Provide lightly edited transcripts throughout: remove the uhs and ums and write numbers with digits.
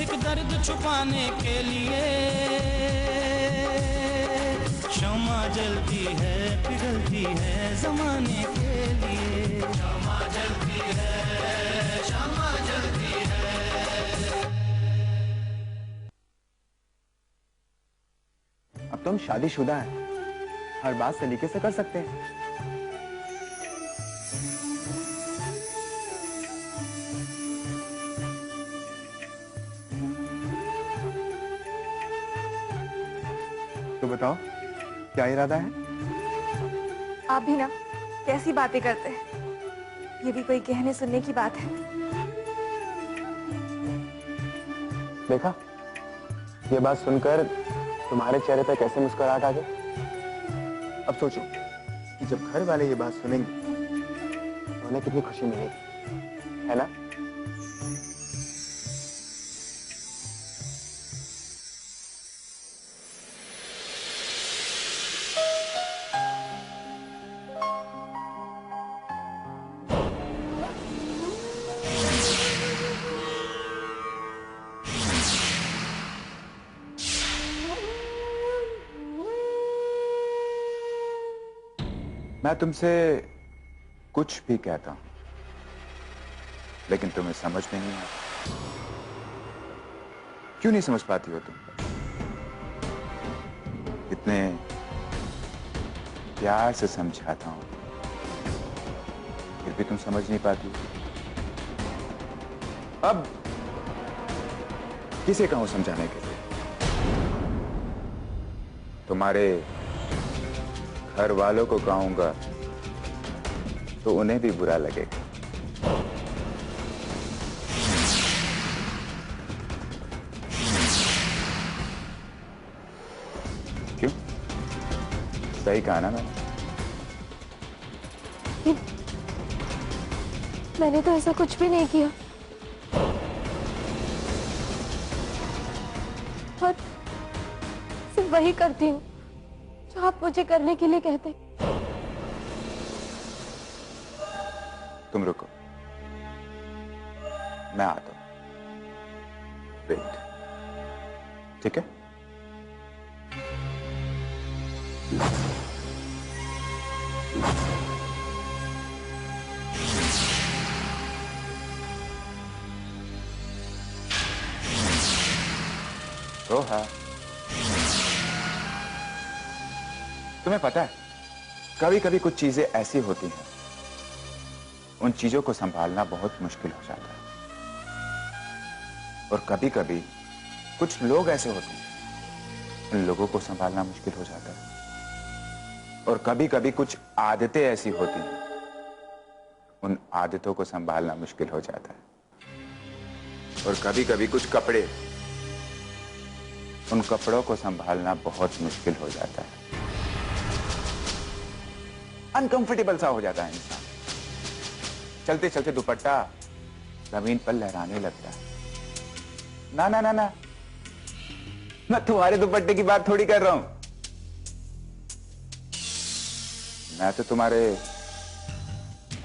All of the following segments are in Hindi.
एक दर्द छुपाने के लिए शम्मा जलती है, पिघलती है जमाने के लिए। शम्मा जलती है, शम्मा जलती है। अब तुम शादीशुदा हैं, हर बात सलीके से कर सकते हैं। तो बताओ क्या इरादा है? आप भी ना कैसी बातें करते हैं, ये भी कोई कहने सुनने की बात है? देखा, ये बात सुनकर तुम्हारे चेहरे पे कैसे मुस्कुराहट आ गई। अब सोचो कि जब घर वाले ये बात सुनेंगे तो उन्हें कितनी खुशी मिलेगी, है ना? मैं तुमसे कुछ भी कहता हूं, लेकिन तुम्हें समझ में नहीं आता। क्यों नहीं समझ पाती हो तुम? इतने प्यार से समझाता हूं, फिर भी तुम समझ नहीं पाती। अब किसे कहूं समझाने के लिए? तुम्हारे घर वालों को कहूंगा तो उन्हें भी बुरा लगेगा। क्यों? सही कहा ना मैंने तो ऐसा कुछ भी नहीं किया, और सिर्फ वही करती हूँ जो आप मुझे करने के लिए कहते। तुम रुको, मैं आता हूं। वेट, ठीक है? तो हाँ, तुम्हें पता है कभी कभी कुछ चीजें ऐसी होती हैं, उन चीजों को संभालना बहुत मुश्किल हो जाता है। और कभी कभी कुछ लोग ऐसे होते हैं, उन लोगों को संभालना मुश्किल हो जाता है। और कभी कभी कुछ आदतें ऐसी होती हैं, उन आदतों को संभालना मुश्किल हो जाता है। और कभी कभी कुछ कपड़े, उन कपड़ों को संभालना बहुत मुश्किल हो जाता है। अनकंफर्टेबल सा हो जाता है इंसान, चलते चलते दुपट्टा जमीन पर लहराने लगता है। ना ना ना ना, मैं तुम्हारे दुपट्टे की बात थोड़ी कर रहा हूं, मैं तो तुम्हारे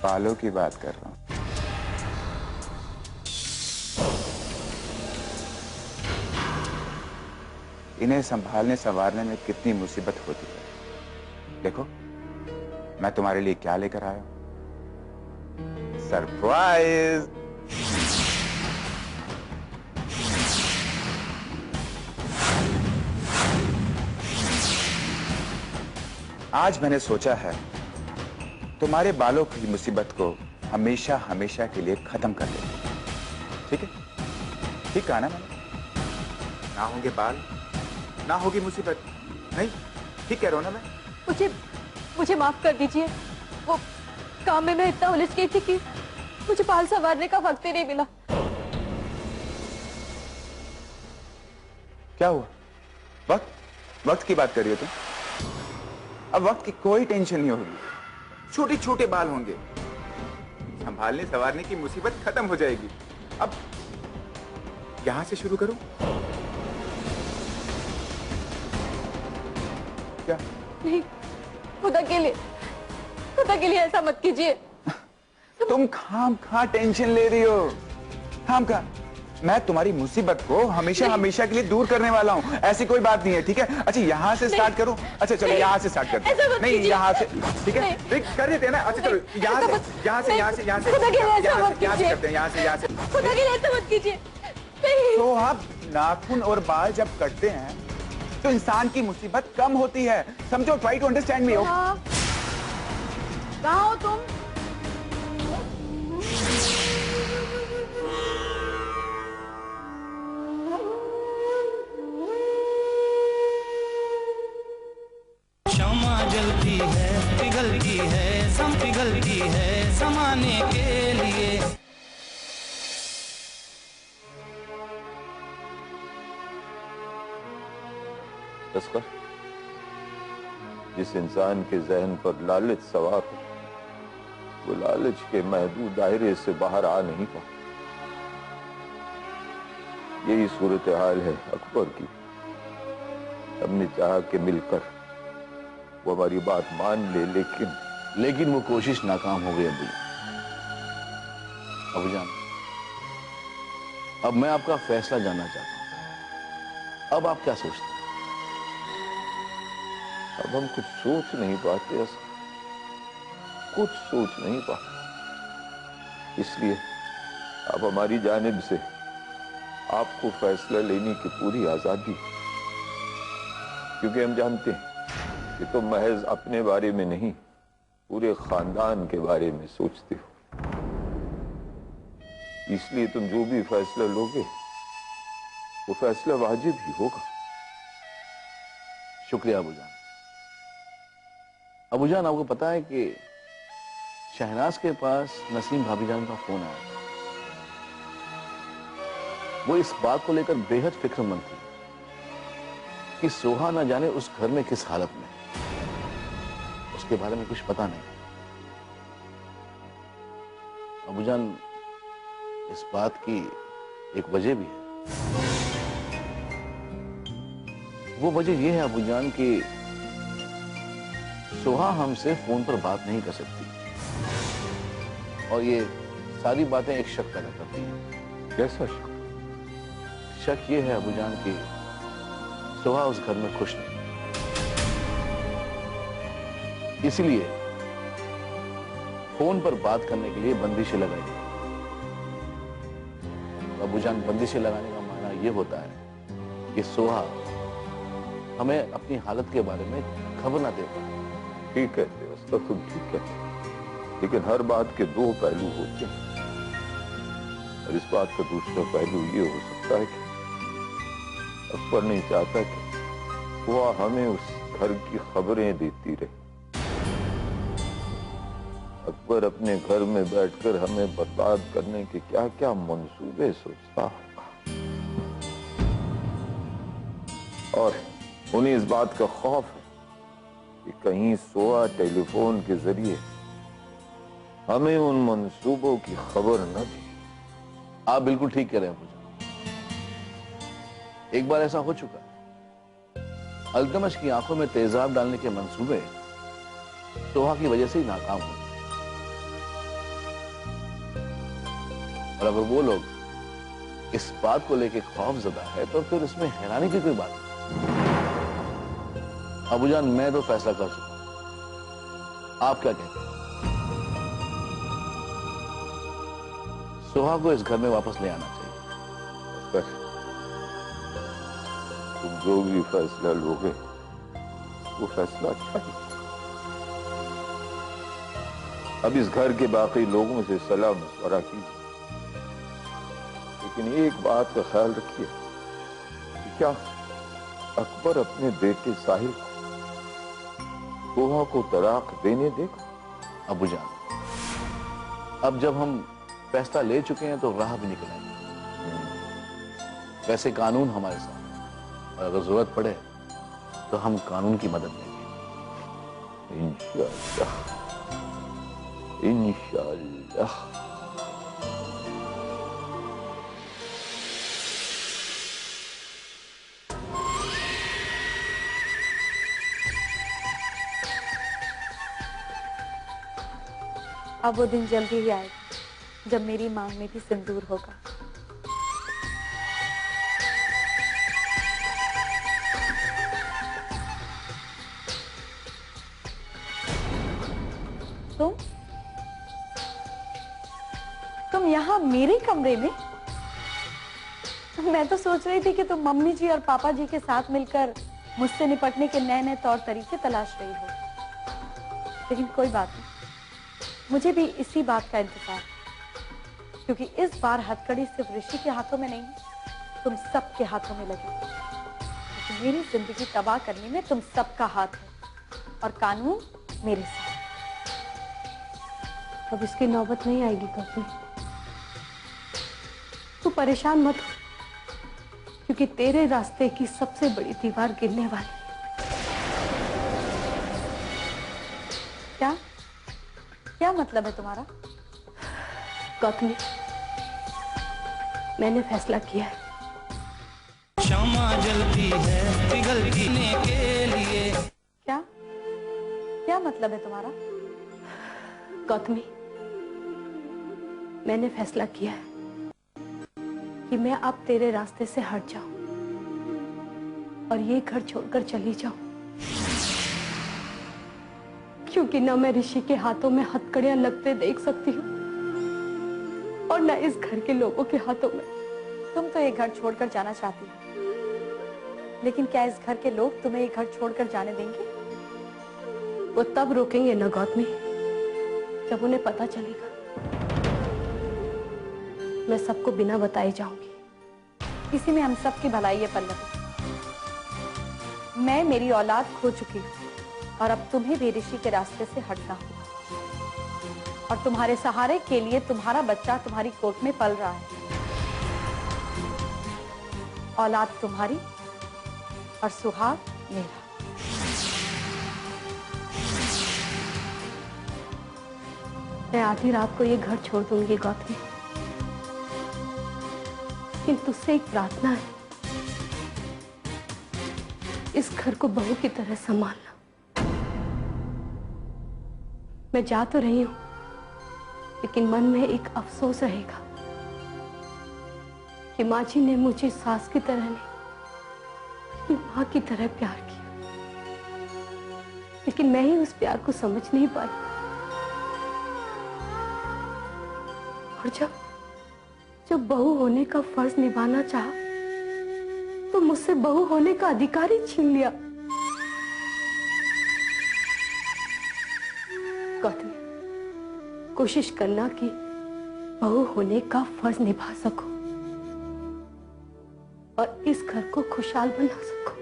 बालों की बात कर रहा हूं। इन्हें संभालने संवारने में कितनी मुसीबत होती है। देखो मैं तुम्हारे लिए क्या लेकर आया हूं, सरप्राइज। आज मैंने सोचा है तुम्हारे बालों की मुसीबत को हमेशा हमेशा के लिए खत्म कर दे। ठीक है? ठीक कहा ना मैंने? ना होंगे बाल, ना होगी मुसीबत। नहीं ठीक कह रहा हूं ना मैं? मुझे माफ कर दीजिए, वो काम में मैं इतना उलझ गई थी कि मुझे बाल संवारने का वक्त ही नहीं मिला। क्या हुआ? वक्त की बात कर रही हो तुम? अब वक्त की कोई टेंशन नहीं होगी, छोटे छोटे बाल होंगे, संभालने संवारने की मुसीबत खत्म हो जाएगी। अब यहां से शुरू करूं क्या? नहीं, खुदा के लिए ऐसा मत कीजिए। तुम खाम खा टेंशन ले रही हो, खाम खा। मैं तुम्हारी मुसीबत को हमेशा हमेशा के लिए दूर करने वाला हूँ, ऐसी कोई बात नहीं है, ठीक है? अच्छा यहाँ से स्टार्ट करूँ? अच्छा चलो यहाँ से स्टार्ट करते हैं। नहीं यहाँ से, ठीक है? कर देते हैं ना। अच्छा चलो यहाँ से करते हैं, यहाँ से। तो आप नाखून और बाल जब कटते हैं तो इंसान की मुसीबत कम होती है, समझो। Try to understand me. कहाँ हो तुम? क्षमा जलती है, पिघलती है, पिघलती है ज़माने के लिए। तस्कर, जिस इंसान के जहन पर लालच सवार हो, वो लालच के महदूद दायरे से बाहर आ नहीं पाता। यही सूरत हाल है अकबर की। हमने चाहा कि मिलकर वो हमारी बात मान ले, लेकिन वो कोशिश नाकाम हो गई। अबूजान, अब मैं आपका फैसला जानना चाहता हूं। अब आप क्या सोचते हैं? अब हम कुछ सोच नहीं पाते, कुछ सोच नहीं पाते। इसलिए अब हमारी जानिब से आपको फैसला लेने की पूरी आजादी, क्योंकि हम जानते हैं कि तुम महज अपने बारे में नहीं, पूरे खानदान के बारे में सोचते हो। इसलिए तुम जो भी फैसला लोगे वो फैसला वाजिब ही होगा। शुक्रिया अबूजान। अबूजान, आपको पता है कि शहनाज के पास नसीम भाभीजान का फोन आया था। वो इस बात को लेकर बेहद फिक्रमंद थी कि सोहा न जाने उस घर में किस हालत में, उसके बारे में कुछ पता नहीं। अबूजान, इस बात की एक वजह भी है। वो वजह यह है अबूजान कि सोहा हमसे फोन पर बात नहीं कर सकती, और ये सारी बातें एक शक पैदा करती हैं। कैसा शक? शक ये है अबूजान कि सोहा उस घर में खुश नहीं, इसलिए फोन पर बात करने के लिए बंदिशें लगाई। अबूजान, बंदिशें लगाने का माना यह होता है कि सोहा हमें अपनी हालत के बारे में खबर ना दे पाए। ठीक कहते हो, उसका तुम ठीक कहते हो, लेकिन हर बात के दो पहलू होते हैं। और इस बात का दूसरा पहलू ये हो सकता है कि अकबर नहीं चाहता कि वो हमें उस घर की खबरें देती रहे। अकबर अपने घर में बैठकर हमें बर्बाद करने के क्या क्या मंसूबे सोचता होगा, और उन्हें इस बात का खौफ है कि कहीं सोहा टेलीफोन के जरिए हमें उन मंसूबों की खबर न दी। आप बिल्कुल ठीक कह रहे हैं अबूजान। एक बार ऐसा हो चुका है। अल्तमश की आंखों में तेजाब डालने के मंसूबे सोहा की वजह से ही नाकाम हुए, और अगर वो लोग इस बात को लेकर खौफजदा है तो फिर इसमें हैरानी की कोई बात नहीं। अबूजान, मैं तो फैसला कर चुका हूं। आप क्या कहते हैं? सोहा को इस घर में वापस ले आना चाहिए। तुम जो भी फैसला लोगे वो फैसला अच्छा है। अब इस घर के बाकी लोगों से सलाह मशवरा कीजिए, लेकिन एक बात का ख्याल रखिए कि क्या अकबर अपने बेटे साहिल को सोहा को तलाक देने देगा? अबूजान, अब जब हम फैसला ले चुके हैं तो राह भी निकल आएगी। वैसे कानून हमारे साथ है, और अगर जरूरत पड़े तो हम कानून की मदद लेंगे। इंशाअल्लाह, इंशाअल्लाह। अब वो दिन जल्दी ही आएगा जब मेरी मांग में भी सिंदूर होगा। मेरे कमरे में? मैं तो सोच रही थी कि तुम मम्मी जी और पापा जी के साथ मिलकर मुझसे निपटने के नए नए तौर तरीके तलाश रही हो। लेकिन कोई बात नहीं, मुझे भी इसी बात का इंतजार, क्योंकि इस बार हथकड़ी सिर्फ ऋषि के हाथों में नहीं, तुम सबके हाथों में लगी। क्योंकि मेरी जिंदगी तबाह करने में तुम सबका हाथ है और कानून मेरे साथ। अब इसकी नौबत नहीं आएगी कभी। तू परेशान मत हो, क्योंकि तेरे रास्ते की सबसे बड़ी दीवार गिरने वाली है। क्या क्या मतलब है तुम्हारा? गौतमी, मैंने फैसला किया है। क्षमा जलती है पिघलने के लिए। क्या क्या मतलब है तुम्हारा? गौतमी, मैंने फैसला किया है कि मैं अब तेरे रास्ते से हट जाऊं और ये घर छोड़कर चली जाऊं, क्योंकि ना मैं ऋषि के हाथों में हथकड़ियां लगते देख सकती हूँ और ना इस घर के लोगों के हाथों में। तुम तो ये घर छोड़कर जाना चाहती हो, लेकिन क्या इस घर के लोग तुम्हें ये घर छोड़कर जाने देंगे? वो तब रोकेंगे ना गौतमी, जब उन्हें पता चलेगा। मैं सबको बिना बताए जाऊंगी। इसी में हम सबकी भलाई है पल्लवी। मैं मेरी औलाद खो चुकी हूँ और अब तुम्हें भी ऋषि के रास्ते से हटना होगा। और तुम्हारे सहारे के लिए तुम्हारा बच्चा तुम्हारी कोख में पल रहा है। औलाद तुम्हारी और सुहाग मेरा। मैं आधी रात को ये घर छोड़ दूंगी गौतमी, लेकिन तुझसे एक प्रार्थना है, इस घर को बहू की तरह संभालना। मैं जा तो रही हूं, लेकिन मन में एक अफसोस रहेगा कि माँ जी ने मुझे सास की तरह नहीं, अपनी माँ की तरह प्यार किया, लेकिन मैं ही उस प्यार को समझ नहीं पाई। और जब बहू होने का फर्ज निभाना चाहा, तो मुझसे बहू होने का अधिकार ही छीन लिया। गौतमी, कोशिश करना कि बहू होने का फर्ज निभा सको और इस घर को खुशहाल बना सको।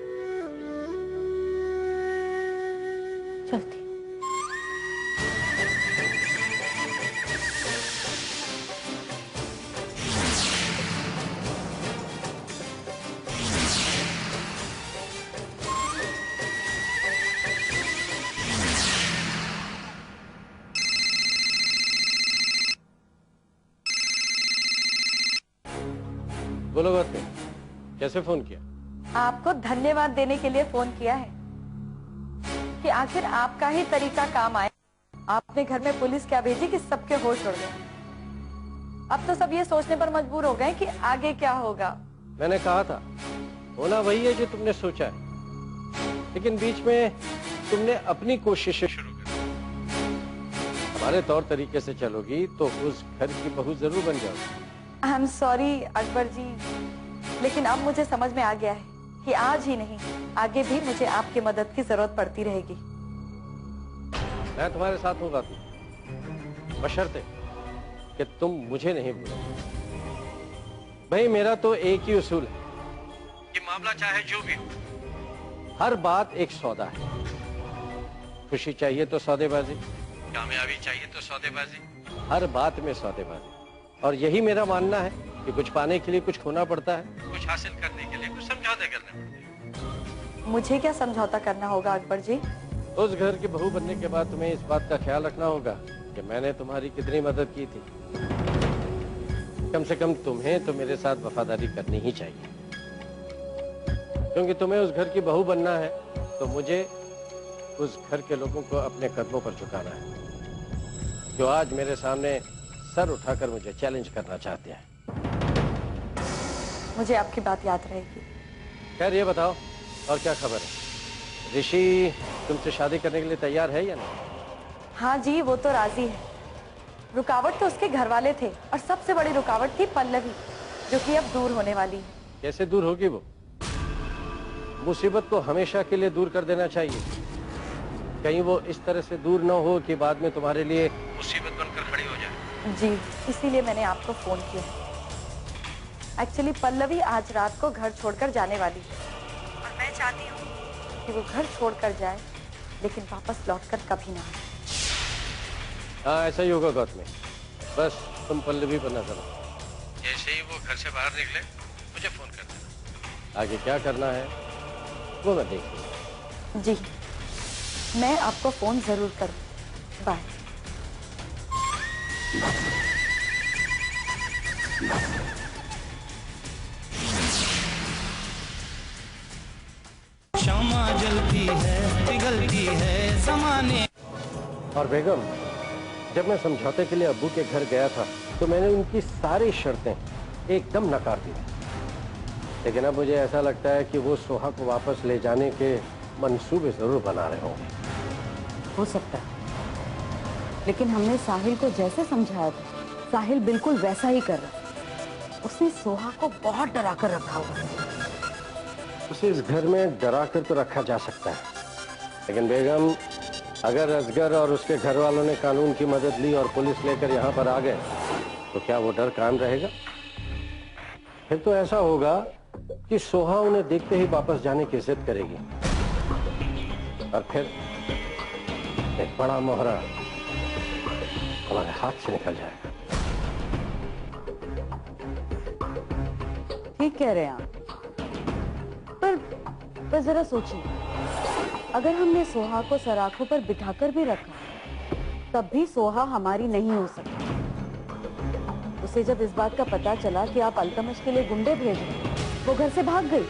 चलती। बोलो गौतमी, कैसे फोन किया? आपको धन्यवाद देने के लिए फोन किया है कि आखिर आपका ही तरीका काम आया। आपने घर में पुलिस क्या भेजी कि सबके होश उड़ गए। अब तो सब ये सोचने पर मजबूर हो गए कि आगे क्या होगा। मैंने कहा था, होना वही है जो तुमने सोचा है, लेकिन बीच में तुमने अपनी कोशिशें शुरू कर दी। हमारे तौर तरीके से चलोगी तो उस घर की बहू जरूर बन जाओगी। आई एम सॉरी अकबर जी, लेकिन अब मुझे समझ में आ गया है कि आज ही नहीं, आगे भी मुझे आपकी मदद की जरूरत पड़ती रहेगी। मैं तुम्हारे साथ हूँ गौतमी, बशर्ते कि तुम मुझे नहीं भूलो। भाई मेरा तो एक ही उसूल है कि मामला चाहे जो भी हो, हर बात एक सौदा है। खुशी चाहिए तो सौदेबाजी, कामयाबी चाहिए तो सौदेबाजी, हर बात में सौदेबाजी। और यही मेरा मानना है कि कुछ पाने के लिए कुछ खोना पड़ता है, कुछ हासिल करने के लिए कुछ समझौते करने पड़ते हैं। मुझे क्या समझौता करना होगा अकबर जी? उस घर की बहू बनने के बाद तुम्हें इस बात का ख्याल रखना होगा कि मैंने तुम्हारी कितनी मदद की थी। कम से कम तुम्हें तो मेरे साथ वफादारी करनी ही चाहिए, क्योंकि तुम्हें उस घर की बहू बनना है तो मुझे उस घर के लोगों को अपने कदमों पर झुकाना है, जो आज मेरे सामने सर उठाकर मुझे चैलेंज करना चाहते हैं। मुझे आपकी बात याद रहेगी। खैर ये बताओ, और क्या खबर है? ऋषि तुमसे शादी करने के लिए तैयार है या नहीं? हाँ जी, वो तो राजी है। रुकावट तो उसके घर वाले थे और सबसे बड़ी रुकावट थी पल्लवी, जो कि अब दूर होने वाली है। कैसे दूर होगी वो? मुसीबत को हमेशा के लिए दूर कर देना चाहिए। कहीं वो इस तरह से दूर ना हो कि बाद में तुम्हारे लिए मुसीबत बनकर खड़ी हो जाए। जी, इसीलिए मैंने आपको फोन किया। एक्चुअली पल्लवी आज रात को घर छोड़कर जाने वाली है और मैं चाहती हूँ कि वो घर छोड़कर जाए, लेकिन वापस लौटकर कभी ना आए। हाँ, ऐसा ही होगा गौतमी। बस तुम पल्लवी पर नजर रखो। जैसे ही वो घर से बाहर निकले मुझे फोन कर देना। आगे क्या करना है वो मैं देख लूंगा। जी, मैं आपको फोन जरूर करूँ। बाय। क्षमा जलती है पिघलती है जमाने। और बेगम, जब मैं समझौते के लिए अब्बू के घर गया था तो मैंने उनकी सारी शर्तें एकदम नकार दी, लेकिन अब मुझे ऐसा लगता है कि वो सोहा को वापस ले जाने के मंसूबे जरूर बना रहे होंगे। हो सकता है, लेकिन हमने साहिल को जैसे समझाया था, साहिल बिल्कुल वैसा ही कर रहा है। उसने सोहा को बहुत डरा कर रखा हुआ है। उसे इस घर में डरा कर तो रखा जा सकता है, लेकिन बेगम, अगर असगर और उसके घर वालों ने कानून की मदद ली और पुलिस लेकर यहाँ पर आ गए तो क्या वो डर कायम रहेगा? फिर तो ऐसा होगा कि सोहा उन्हें देखते ही वापस जाने की जिद करेगी और फिर एक बड़ा मोहरा हमारे हाथ से निकल जाएगा। ठीक कह रहे हैं आप, पर जरा सोचिए, अगर हमने सोहा को सराखों पर बिठाकर भी रखा तब भी सोहा हमारी नहीं हो सकती। उसे जब इस बात का पता चला कि आप अल्तमश के लिए गुंडे भेज रहे हैं, वो घर से भाग गई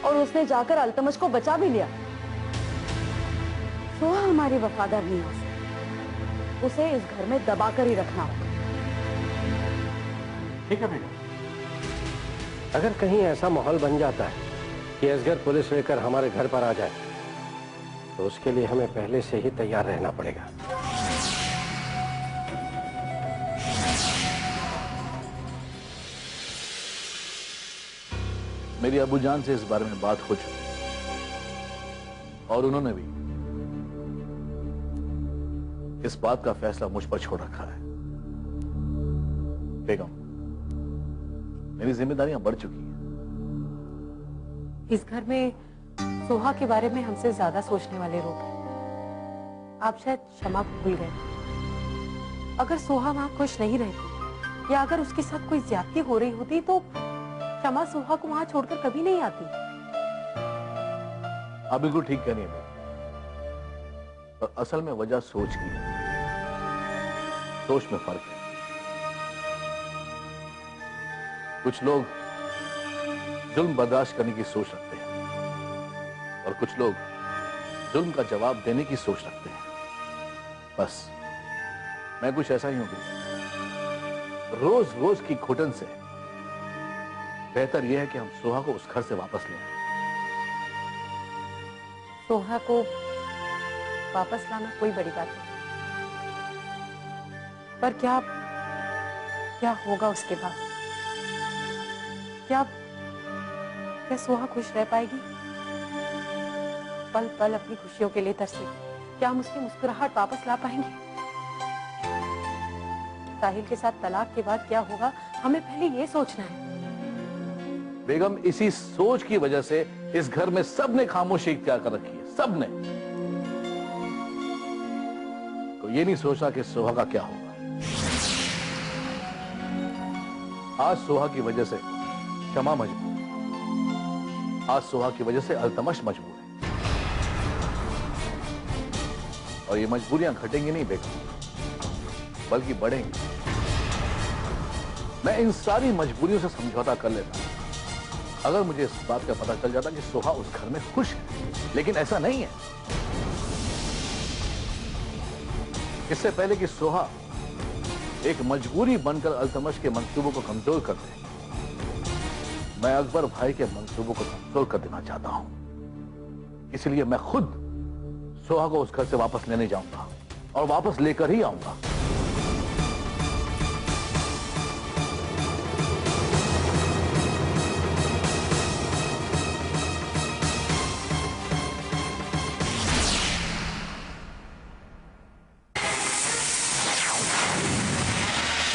और उसने जाकर अल्तमश को बचा भी लिया। सोहा हमारी वफादार नहीं हो सकती, उसे इस घर में दबाकर ही रखना होगा। ठीक है बेगम, अगर कहीं ऐसा माहौल बन जाता है कि असगर पुलिस लेकर हमारे घर पर आ जाए तो उसके लिए हमें पहले से ही तैयार रहना पड़ेगा। मेरी अबूजान से इस बारे में बात हो चुकी और उन्होंने भी इस बात का फैसला मुझ पर छोड़ रखा है। बेगम, मेरी जिम्मेदारियां बढ़ चुकी हैं। इस घर में सोहा के बारे में हमसे ज्यादा सोचने वाले लोग हैं। आप शायद क्षमा को भूल गए। अगर सोहा वहां खुश नहीं रहती या अगर उसके साथ कोई ज्यादती हो रही होती तो क्षमा सोहा को वहां छोड़कर कभी नहीं आती। आप बिल्कुल ठीक कह रही हैं, पर असल में वजह सोच की है। सोच में फर्क है। कुछ लोग जुल्म बर्दाश्त करने की सोच रखते हैं और कुछ लोग जुल्म का जवाब देने की सोच रखते हैं। बस मैं कुछ ऐसा ही हूं कि रोज रोज की घुटन से बेहतर यह है कि हम सोहा को उस घर से वापस लें। सोहा को वापस लाना कोई बड़ी बात नहीं, पर क्या होगा उसके बाद? क्या सोहा खुश रह पाएगी? पल पल अपनी खुशियों के लिए तरसे, क्या हम उसकी मुस्कुराहट वापस ला पाएंगे? साहिल के साथ तलाक के बाद क्या होगा, हमें पहले ये सोचना है। बेगम, इसी सोच की वजह से इस घर में सबने खामोशी इख्तियार कर रखी है। सबने। तो ये नहीं सोचा कि सोहा का क्या होगा। आज सोहा की वजह से क्षमा मजबूर, आज सोहा की वजह से अल्तमश मजबूर है, और ये मजबूरियां घटेंगी नहीं बेगम, बल्कि बढ़ेंगी। मैं इन सारी मजबूरियों से समझौता कर लेता अगर मुझे इस बात का पता चल जाता कि सोहा उस घर में खुश है, लेकिन ऐसा नहीं है। इससे पहले कि सोहा एक मजबूरी बनकर अल्तमश के मंसूबों को कमजोर कर दे, मैं अकबर भाई के मंसूबों को कमजोर कर देना चाहता हूं। इसलिए मैं खुद सोहा को उस घर से वापस लेने जाऊंगा और वापस लेकर ही आऊंगा।